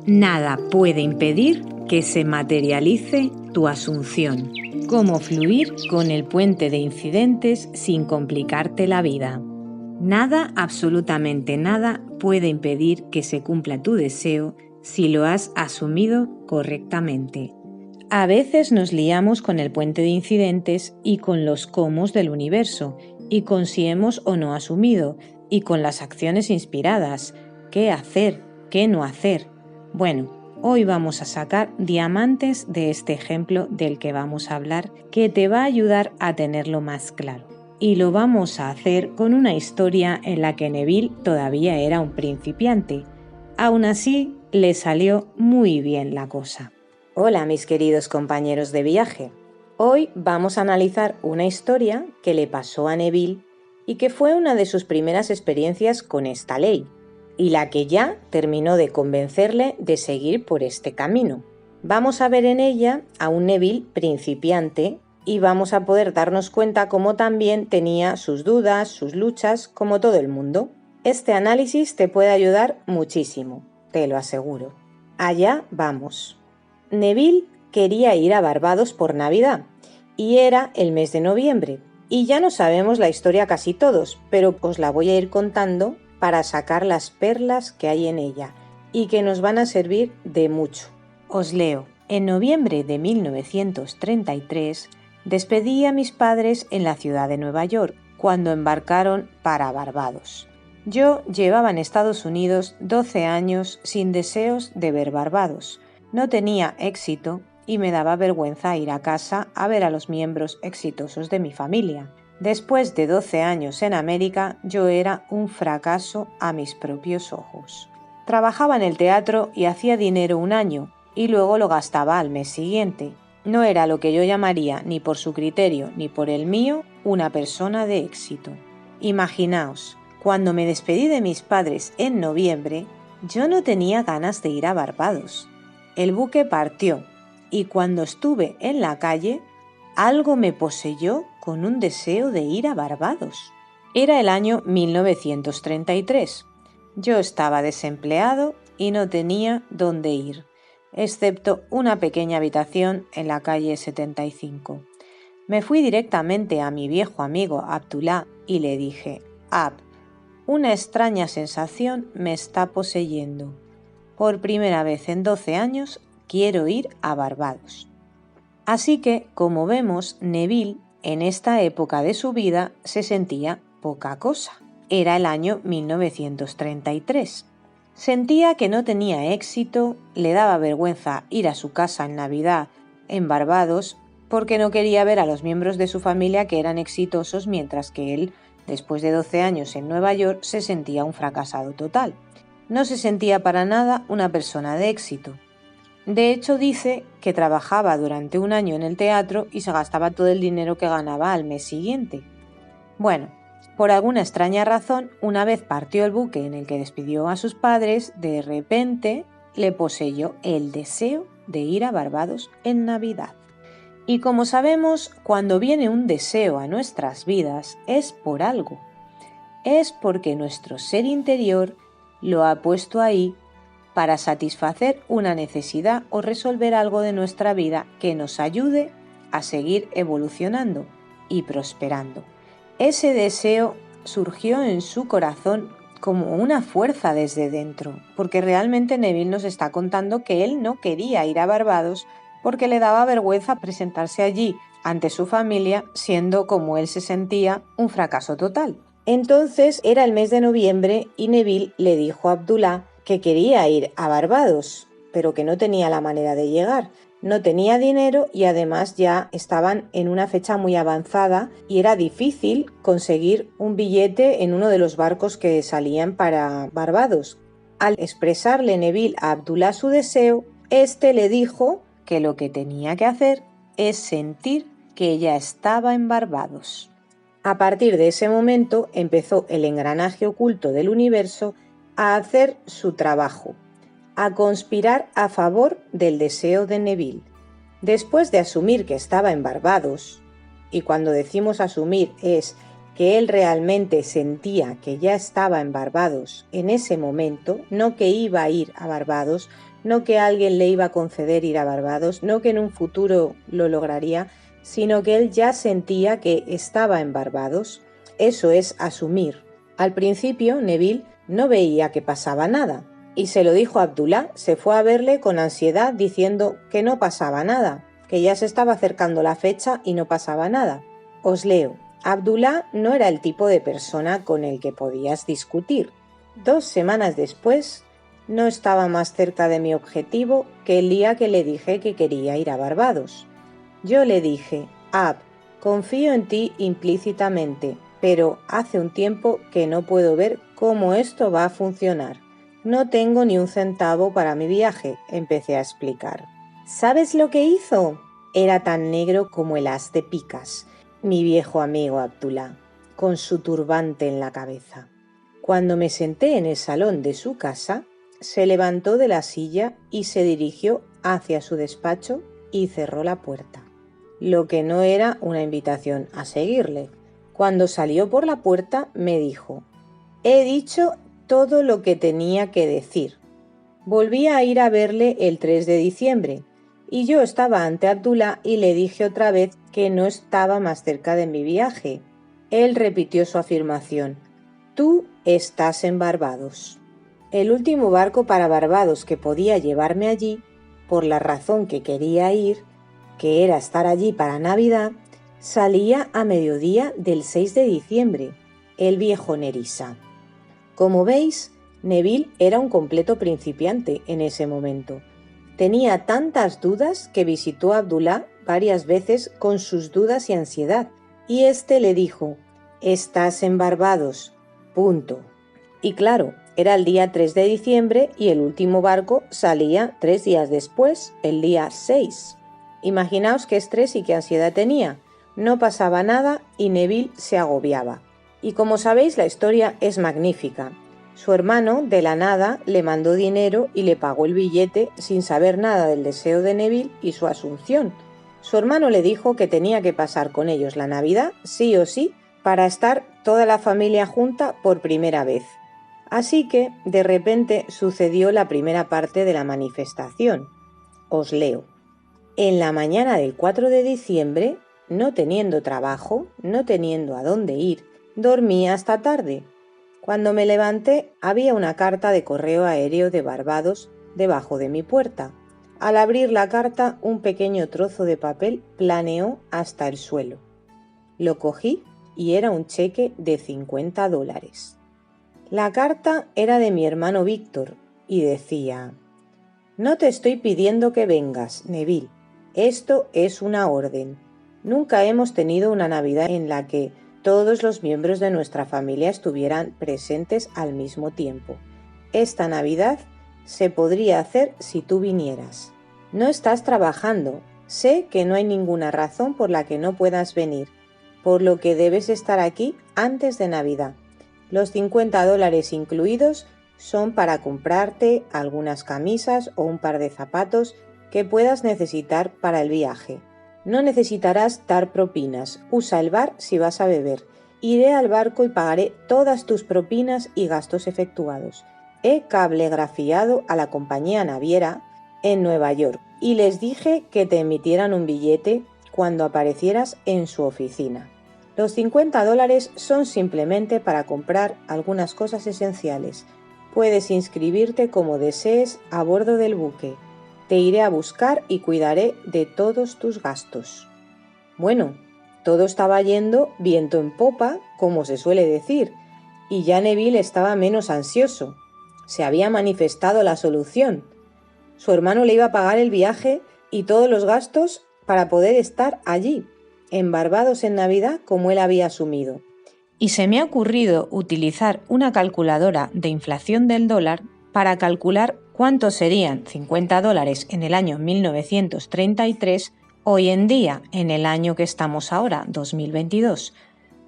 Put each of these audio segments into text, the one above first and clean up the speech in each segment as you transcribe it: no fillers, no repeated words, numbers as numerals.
Nada puede impedir que se materialice tu asunción. Cómo fluir con el puente de incidentes sin complicarte la vida. Nada, absolutamente nada, puede impedir que se cumpla tu deseo si lo has asumido correctamente. A veces nos liamos con el puente de incidentes y con los cómo del universo, y con si hemos o no asumido, y con las acciones inspiradas, qué hacer, qué no hacer. Bueno, hoy vamos a sacar diamantes de este ejemplo del que vamos a hablar, que te va a ayudar a tenerlo más claro. Y lo vamos a hacer con una historia en la que Neville todavía era un principiante. Aún así, le salió muy bien la cosa. Hola mis queridos compañeros de viaje. Hoy vamos a analizar una historia que le pasó a Neville y que fue una de sus primeras experiencias con esta ley, y la que ya terminó de convencerle de seguir por este camino. Vamos a ver en ella a un Neville principiante y vamos a poder darnos cuenta cómo también tenía sus dudas, sus luchas, como todo el mundo. Este análisis te puede ayudar muchísimo, te lo aseguro. Allá vamos. Neville quería ir a Barbados por Navidad y era el mes de noviembre. Y ya no sabemos la historia casi todos, pero os la voy a ir contando para sacar las perlas que hay en ella y que nos van a servir de mucho. Os leo. En noviembre de 1933 despedí a mis padres en la ciudad de Nueva York cuando embarcaron para Barbados. Yo llevaba en Estados Unidos 12 años sin deseos de ver Barbados. No tenía éxito y me daba vergüenza ir a casa a ver a los miembros exitosos de mi familia. Después de 12 años en América, yo era un fracaso a mis propios ojos. Trabajaba en el teatro y hacía dinero un año, y luego lo gastaba al mes siguiente. No era lo que yo llamaría, ni por su criterio ni por el mío, una persona de éxito. Imaginaos, cuando me despedí de mis padres en noviembre, yo no tenía ganas de ir a Barbados. El buque partió, y cuando estuve en la calle, algo me poseyó con un deseo de ir a Barbados. Era el año 1933. Yo estaba desempleado y no tenía dónde ir, excepto una pequeña habitación en la calle 75. Me fui directamente a mi viejo amigo Abdullah y le dije: Ab, una extraña sensación me está poseyendo. Por primera vez en 12 años quiero ir a Barbados. Así que, como vemos, Neville en esta época de su vida se sentía poca cosa. Era el año 1933. Sentía que no tenía éxito, le daba vergüenza ir a su casa en Navidad en Barbados porque no quería ver a los miembros de su familia que eran exitosos, mientras que él, después de 12 años en Nueva York, se sentía un fracasado total. No se sentía para nada una persona de éxito. De hecho, dice que trabajaba durante un año en el teatro y se gastaba todo el dinero que ganaba al mes siguiente. Bueno, por alguna extraña razón, una vez partió el buque en el que despidió a sus padres, de repente le poseyó el deseo de ir a Barbados en Navidad. Y como sabemos, cuando viene un deseo a nuestras vidas es por algo. Es porque nuestro ser interior lo ha puesto ahí para satisfacer una necesidad o resolver algo de nuestra vida que nos ayude a seguir evolucionando y prosperando. Ese deseo surgió en su corazón como una fuerza desde dentro, porque realmente Neville nos está contando que él no quería ir a Barbados porque le daba vergüenza presentarse allí ante su familia, siendo, como él se sentía, un fracaso total. Entonces era el mes de noviembre y Neville le dijo a Abdullah que quería ir a Barbados, pero que no tenía la manera de llegar. No tenía dinero y además ya estaban en una fecha muy avanzada y era difícil conseguir un billete en uno de los barcos que salían para Barbados. Al expresarle Neville a Abdullah su deseo, este le dijo que lo que tenía que hacer es sentir que ella estaba en Barbados. A partir de ese momento empezó el engranaje oculto del universo a hacer su trabajo, a conspirar a favor del deseo de Neville. Después de asumir que estaba en Barbados, y cuando decimos asumir es que él realmente sentía que ya estaba en Barbados en ese momento, no que iba a ir a Barbados, no que alguien le iba a conceder ir a Barbados, no que en un futuro lo lograría, sino que él ya sentía que estaba en Barbados. Eso es asumir. Al principio, Neville no veía que pasaba nada, y se lo dijo a Abdullah. Se fue a verle con ansiedad diciendo que no pasaba nada, que ya se estaba acercando la fecha y no pasaba nada. Os leo. Abdullah no era el tipo de persona con el que podías discutir. 2 semanas después, no estaba más cerca de mi objetivo que el día que le dije que quería ir a Barbados. Yo le dije, Ab, confío en ti implícitamente, pero hace un tiempo que no puedo ver cómo esto va a funcionar. No tengo ni un centavo para mi viaje, empecé a explicar. ¿Sabes lo que hizo? Era tan negro como el as de picas, mi viejo amigo Abdullah, con su turbante en la cabeza. Cuando me senté en el salón de su casa, se levantó de la silla y se dirigió hacia su despacho y cerró la puerta. Lo que no era una invitación a seguirle. Cuando salió por la puerta me dijo, he dicho todo lo que tenía que decir. Volví a ir a verle el 3 de diciembre y yo estaba ante Abdullah y le dije otra vez que no estaba más cerca de mi viaje. Él repitió su afirmación. Tú estás en Barbados. El último barco para Barbados que podía llevarme allí, por la razón que quería ir, que era estar allí para Navidad, salía a mediodía del 6 de diciembre, el viejo Nerissa. Como veis, Neville era un completo principiante en ese momento. Tenía tantas dudas que visitó a Abdullah varias veces con sus dudas y ansiedad, y éste le dijo, estás en Barbados, punto. Y claro, era el día 3 de diciembre y el último barco salía 3 días después, el día 6. Imaginaos qué estrés y qué ansiedad tenía. No pasaba nada y Neville se agobiaba. Y como sabéis, la historia es magnífica. Su hermano, de la nada, le mandó dinero y le pagó el billete sin saber nada del deseo de Neville y su asunción. Su hermano le dijo que tenía que pasar con ellos la Navidad, sí o sí, para estar toda la familia junta por primera vez. Así que, de repente, sucedió la primera parte de la manifestación. Os leo. En la mañana del 4 de diciembre, no teniendo trabajo, no teniendo a dónde ir, dormí hasta tarde. Cuando me levanté, había una carta de correo aéreo de Barbados debajo de mi puerta. Al abrir la carta, un pequeño trozo de papel planeó hasta el suelo. Lo cogí y era un cheque de $50. La carta era de mi hermano Víctor y decía: no te estoy pidiendo que vengas, Neville. Esto es una orden. Nunca hemos tenido una Navidad en la que todos los miembros de nuestra familia estuvieran presentes al mismo tiempo. Esta Navidad se podría hacer si tú vinieras. No estás trabajando. Sé que no hay ninguna razón por la que no puedas venir, por lo que debes estar aquí antes de Navidad. Los $50 incluidos son para comprarte algunas camisas o un par de zapatos que puedas necesitar para el viaje. No necesitarás dar propinas, usa el bar si vas a beber. Iré al barco y pagaré todas tus propinas y gastos efectuados. He cablegrafiado a la compañía naviera en Nueva York y les dije que te emitieran un billete cuando aparecieras en su oficina. Los $50 son simplemente para comprar algunas cosas esenciales. Puedes inscribirte como desees a bordo del buque. Te iré a buscar y cuidaré de todos tus gastos. Bueno, todo estaba yendo viento en popa, como se suele decir, y ya Neville estaba menos ansioso. Se había manifestado la solución. Su hermano le iba a pagar el viaje y todos los gastos para poder estar allí, en Barbados en Navidad, como él había asumido. Y se me ha ocurrido utilizar una calculadora de inflación del dólar para calcular cuánto serían $50 en el año 1933 hoy en día, en el año que estamos ahora, 2022.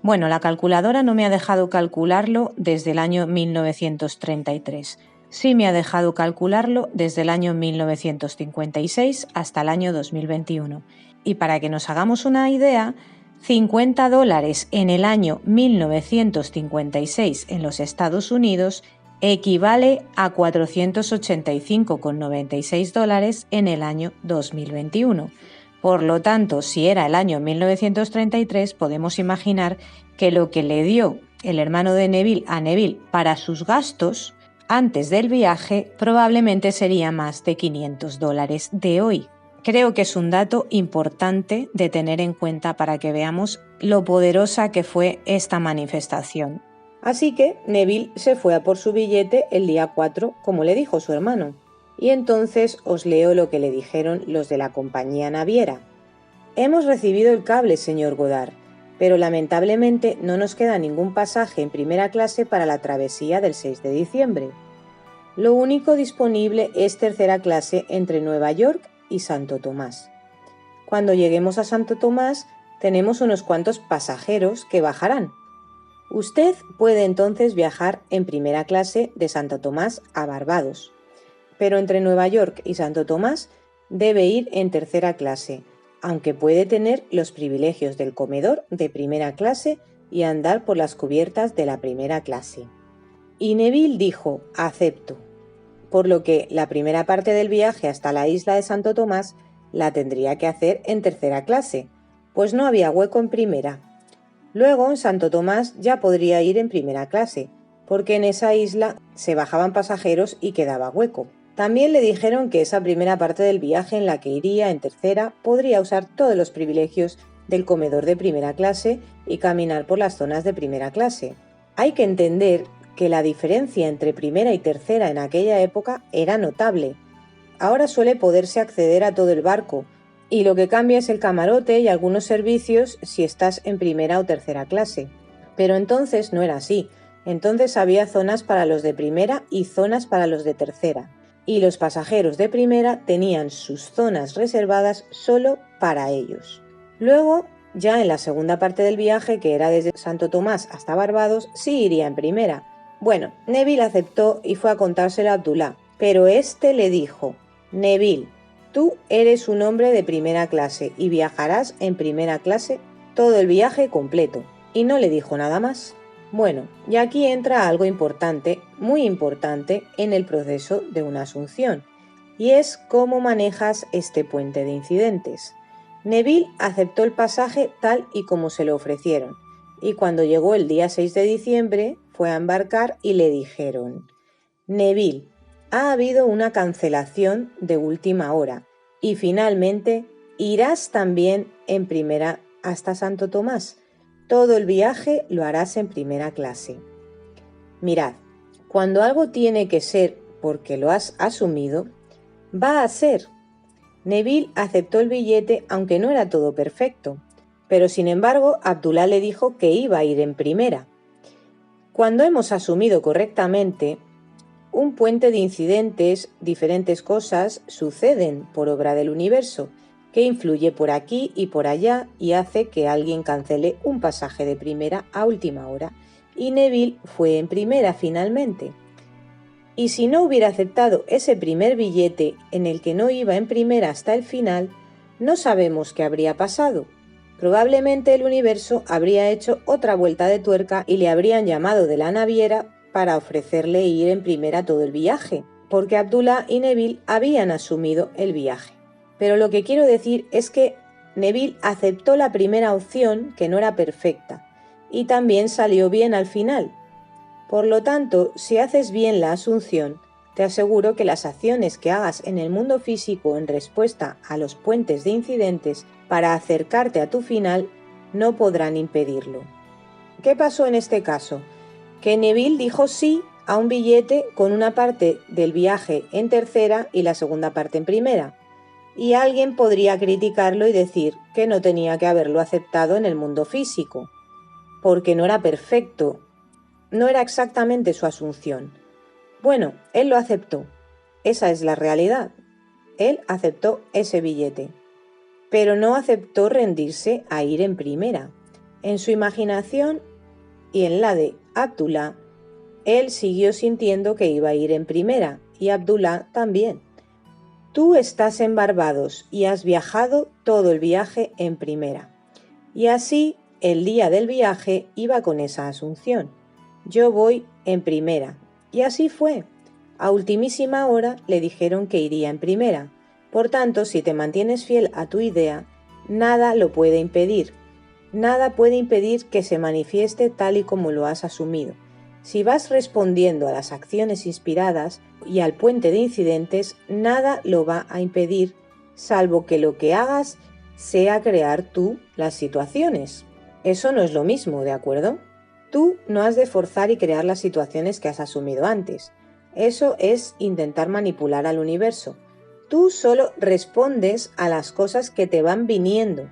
Bueno, la calculadora no me ha dejado calcularlo desde el año 1933. Sí me ha dejado calcularlo desde el año 1956 hasta el año 2021. Y para que nos hagamos una idea, $50 en el año 1956 en los Estados Unidos equivale a 485,96 dólares en el año 2021. Por lo tanto, si era el año 1933, podemos imaginar que lo que le dio el hermano de Neville a Neville para sus gastos antes del viaje probablemente sería más de 500 dólares de hoy. Creo que es un dato importante de tener en cuenta para que veamos lo poderosa que fue esta manifestación. Así que Neville se fue a por su billete el día 4, como le dijo su hermano. Y entonces os leo lo que le dijeron los de la compañía naviera. Hemos recibido el cable, señor Goddard, pero lamentablemente no nos queda ningún pasaje en primera clase para la travesía del 6 de diciembre. Lo único disponible es tercera clase entre Nueva York y Santo Tomás. Cuando lleguemos a Santo Tomás, tenemos unos cuantos pasajeros que bajarán. Usted puede entonces viajar en primera clase de Santo Tomás a Barbados, pero entre Nueva York y Santo Tomás debe ir en tercera clase, aunque puede tener los privilegios del comedor de primera clase y andar por las cubiertas de la primera clase. Y Neville dijo, acepto, por lo que la primera parte del viaje hasta la isla de Santo Tomás la tendría que hacer en tercera clase, pues no había hueco en primera. Luego en Santo Tomás ya podría ir en primera clase, porque en esa isla se bajaban pasajeros y quedaba hueco. También le dijeron que esa primera parte del viaje en la que iría en tercera podría usar todos los privilegios del comedor de primera clase y caminar por las zonas de primera clase. Hay que entender que la diferencia entre primera y tercera en aquella época era notable. Ahora suele poderse acceder a todo el barco, y lo que cambia es el camarote y algunos servicios si estás en primera o tercera clase. Pero entonces no era así. Entonces había zonas para los de primera y zonas para los de tercera. Y los pasajeros de primera tenían sus zonas reservadas solo para ellos. Luego, ya en la segunda parte del viaje, que era desde Santo Tomás hasta Barbados, sí iría en primera. Bueno, Neville aceptó y fue a contárselo a Abdullah, pero este le dijo, Neville, tú eres un hombre de primera clase y viajarás en primera clase todo el viaje completo. Y no le dijo nada más. Bueno, y aquí entra algo importante, muy importante, en el proceso de una asunción, y es cómo manejas este puente de incidentes. Neville aceptó el pasaje tal y como se lo ofrecieron, y cuando llegó el día 6 de diciembre fue a embarcar y le dijeron, Neville, ha habido una cancelación de última hora, y finalmente irás también en primera hasta Santo Tomás. Todo el viaje lo harás en primera clase. Mirad, cuando algo tiene que ser porque lo has asumido, va a ser. Neville aceptó el billete aunque no era todo perfecto, pero sin embargo Abdullah le dijo que iba a ir en primera. Cuando hemos asumido correctamente, un puente de incidentes, diferentes cosas, suceden por obra del universo, que influye por aquí y por allá y hace que alguien cancele un pasaje de primera a última hora, y Neville fue en primera finalmente. Y si no hubiera aceptado ese primer billete en el que no iba en primera hasta el final, no sabemos qué habría pasado. Probablemente el universo habría hecho otra vuelta de tuerca y le habrían llamado de la naviera para ofrecerle ir en primera todo el viaje, porque Abdullah y Neville habían asumido el viaje. Pero lo que quiero decir es que Neville aceptó la primera opción, que no era perfecta, y también salió bien al final. Por lo tanto, si haces bien la asunción, te aseguro que las acciones que hagas en el mundo físico en respuesta a los puentes de incidentes para acercarte a tu final no podrán impedirlo. ¿Qué pasó en este caso? Que Neville dijo sí a un billete con una parte del viaje en tercera y la segunda parte en primera. Y alguien podría criticarlo y decir que no tenía que haberlo aceptado en el mundo físico, porque no era perfecto, no era exactamente su asunción. Bueno, él lo aceptó, esa es la realidad. Él aceptó ese billete, pero no aceptó rendirse a ir en primera. En su imaginación y en la de Abdullah, él siguió sintiendo que iba a ir en primera, y Abdullah también. Tú estás en Barbados y has viajado todo el viaje en primera. Y así, el día del viaje iba con esa asunción. Yo voy en primera, Y así fue. A ultimísima hora le dijeron que iría en primera. Por tanto, si te mantienes fiel a tu idea, nada lo puede impedir. Nada puede impedir que se manifieste tal y como lo has asumido. Si vas respondiendo a las acciones inspiradas y al puente de incidentes, nada lo va a impedir, salvo que lo que hagas sea crear tú las situaciones. Eso no es lo mismo, ¿de acuerdo? Tú no has de forzar y crear las situaciones que has asumido antes. Eso es intentar manipular al universo. Tú solo respondes a las cosas que te van viniendo,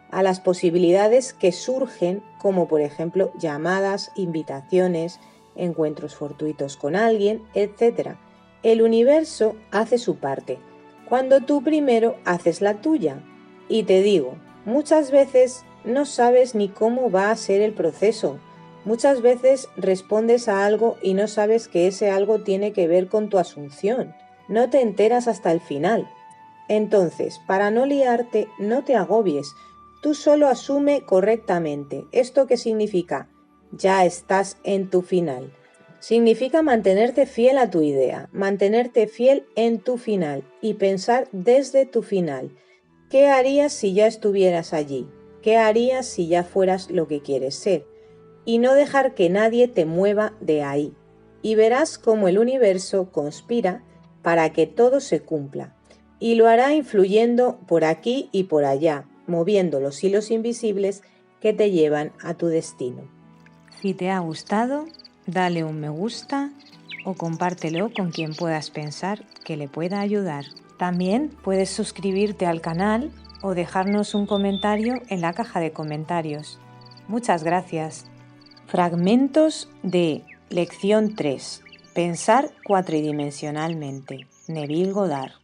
a las posibilidades que surgen, como por ejemplo llamadas, invitaciones, encuentros fortuitos con alguien, etc. El universo hace su parte, cuando tú primero haces la tuya. Y te digo, muchas veces no sabes ni cómo va a ser el proceso. Muchas veces respondes a algo y no sabes que ese algo tiene que ver con tu asunción. No te enteras hasta el final. Entonces, para no liarte, no te agobies. Tú solo asume correctamente. ¿Esto qué significa? Ya estás en tu final. Significa mantenerte fiel a tu idea, mantenerte fiel en tu final y pensar desde tu final. ¿Qué harías si ya estuvieras allí? ¿Qué harías si ya fueras lo que quieres ser? Y no dejar que nadie te mueva de ahí. Y verás cómo el universo conspira para que todo se cumpla. Y lo hará influyendo por aquí y por allá, moviendo los hilos invisibles que te llevan a tu destino. Si te ha gustado, dale un me gusta o compártelo con quien puedas pensar que le pueda ayudar. También puedes suscribirte al canal o dejarnos un comentario en la caja de comentarios. Muchas gracias. Fragmentos de Lección 3. Pensar cuatridimensionalmente. Neville Goddard.